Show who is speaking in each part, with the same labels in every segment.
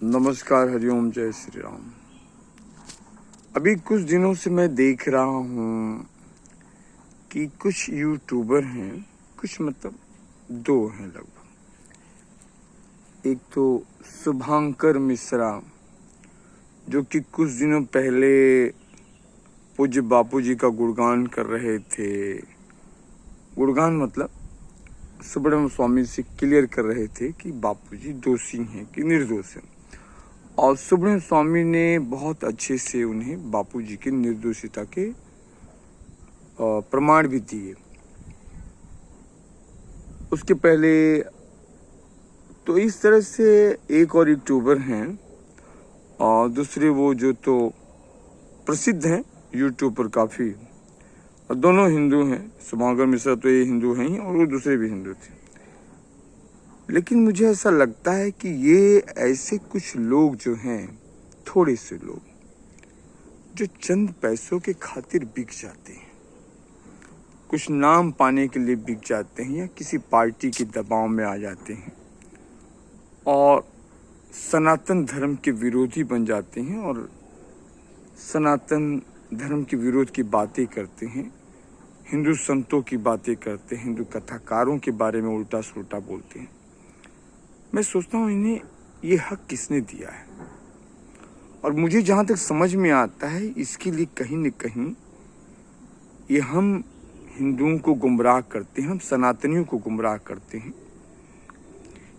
Speaker 1: नमस्कार, हरिओम, जय श्री राम। अभी कुछ दिनों से मैं देख रहा हूँ कि कुछ यूट्यूबर हैं, कुछ मतलब दो हैं लगभग। एक तो शुभांकर मिश्रा, जो कि कुछ दिनों पहले पूज्य बापू जी का गुणगान कर रहे थे। गुणगान मतलब सुब्रमण्यम स्वामी से क्लियर कर रहे थे कि बापू जी दोषी हैं कि निर्दोष हैं, और सुब्रमण्यम स्वामी ने बहुत अच्छे से उन्हें बापूजी की निर्दोषिता के प्रमाण भी दिए। उसके पहले तो इस तरह से एक और यूट्यूबर हैं, और दूसरे वो जो तो प्रसिद्ध हैं यूट्यूब पर काफ़ी, और दोनों हिंदू हैं। शुभांकर मिश्रा तो ये हिंदू हैं ही, और वो दूसरे भी हिंदू थे। लेकिन मुझे ऐसा लगता है कि ये ऐसे कुछ लोग जो हैं, थोड़े से लोग जो चंद पैसों के खातिर बिक जाते हैं, कुछ नाम पाने के लिए बिक जाते हैं, या किसी पार्टी के दबाव में आ जाते हैं और सनातन धर्म के विरोधी बन जाते हैं, और सनातन धर्म के विरोध की बातें करते हैं, हिंदू संतों की बातें करते हैं, हिंदू कथाकारों के बारे में उल्टा सुल्टा बोलते हैं। मैं सोचता हूँ इन्हें ये हक किसने दिया है, और मुझे जहाँ तक समझ में आता है इसके लिए कहीं न कहीं ये हम हिंदुओं को गुमराह करते हैं, हम सनातनियों को गुमराह करते हैं।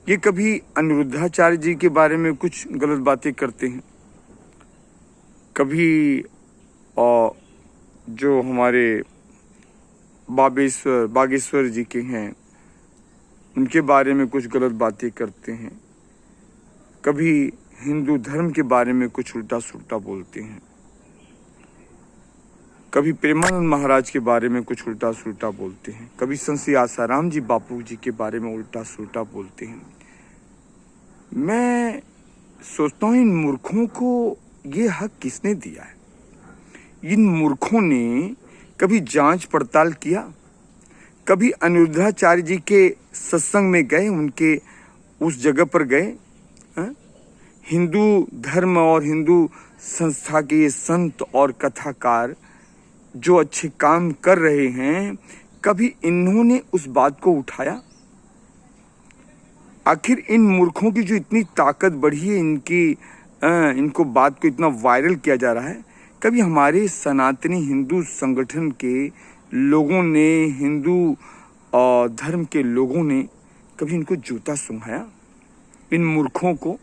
Speaker 1: ये कभी अनिरुद्धाचार्य जी के बारे में कुछ गलत बातें करते हैं, कभी जो हमारे बागेश्वर जी के हैं उनके बारे में कुछ गलत बातें करते हैं, कभी हिंदू धर्म के बारे में कुछ उल्टा सुल्टा बोलते हैं, कभी प्रेमानंद महाराज के बारे में कुछ उल्टा सुल्टा बोलते हैं, कभी संत श्री आसाराम जी बापू जी के बारे में उल्टा सुल्टा बोलते हैं। मैं सोचता हूँ इन मूर्खों को ये हक किसने दिया है? इन मूर्खों ने कभी जांच पड़ताल किया? कभी अनिरुद्धाचार्य जी के सत्संग में गए, उनके उस जगह पर गए? हिंदू धर्म और हिंदू संस्था के ये संत और कथाकार जो अच्छे काम कर रहे हैं, कभी इन्होंने उस बात को उठाया? आखिर इन मूर्खों की जो इतनी ताकत बढ़ी है, इनको बात को इतना वायरल किया जा रहा है, कभी हमारे सनातनी हिंदू संगठन के लोगों ने, हिंदू धर्म के लोगों ने कभी इनको जूता सुंघाया? इन मूर्खों को,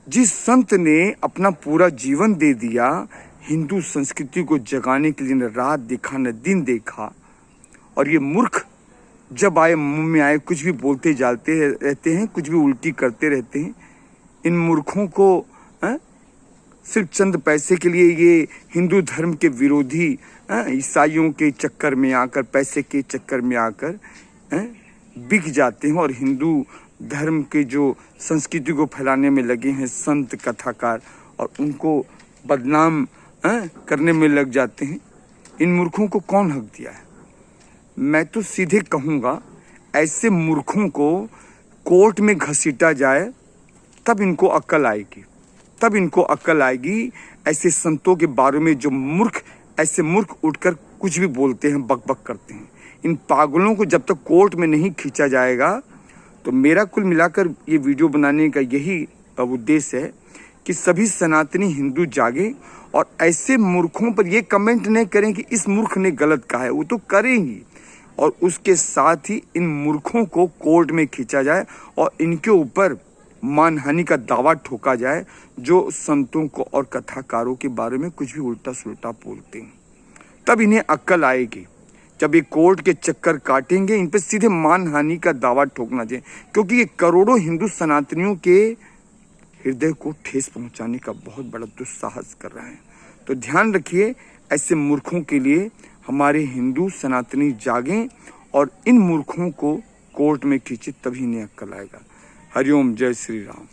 Speaker 1: जिस संत ने अपना पूरा जीवन दे दिया हिंदू संस्कृति को जगाने के लिए, न रात देखा न दिन देखा, और ये मूर्ख जब आए मुंह में आए कुछ भी बोलते जाते रहते हैं, कुछ भी उल्टी करते रहते हैं। इन मूर्खों को सिर्फ चंद पैसे के लिए ये हिंदू धर्म के विरोधी ईसाइयों के चक्कर में आकर, पैसे के चक्कर में आकर बिक जाते हैं, और हिंदू धर्म के जो संस्कृति को फैलाने में लगे हैं संत कथाकार, और उनको बदनाम करने में लग जाते हैं। इन मूर्खों को कौन हक दिया है? मैं तो सीधे कहूँगा, ऐसे मूर्खों को कोर्ट में घसीटा जाए, तब इनको अक्ल आएगी, तब इनको अक्ल आएगी। ऐसे संतों के बारे में जो ऐसे मूर्ख उठकर कुछ भी बोलते हैं, बकबक करते हैं, इन पागलों को जब तक कोर्ट में नहीं खींचा जाएगा, तो मेरा कुल मिलाकर ये वीडियो बनाने का यही उद्देश्य है कि सभी सनातनी हिंदू जागे, और ऐसे मूर्खों पर ये कमेंट नहीं करें कि इस मूर्ख ने गलत कहा है, वो तो करेंगी, और उसके साथ ही इन मूर्खों को कोर्ट में खींचा जाए और इनके ऊपर मानहानि का दावा ठोका जाए, जो संतों को और कथाकारों के बारे में कुछ भी उल्टा सुल्टा बोलते हैं। तब इन्हें अक्ल आएगी। जब ये कोर्ट के चक्कर काटेंगे, इन पर सीधे मानहानि का दावा ठोकना चाहिए, क्योंकि ये करोड़ों हिंदू सनातनियों के हृदय को ठेस पहुंचाने का बहुत बड़ा दुस्साहस कर रहे हैं। तो ध्यान रखिए, ऐसे मूर्खों के लिए हमारे हिंदू सनातनी जागें, और इन मूर्खों को कोर्ट में खींचे, तभी इन्हें अक्ल आएगा। हरिओम, जय श्री राम।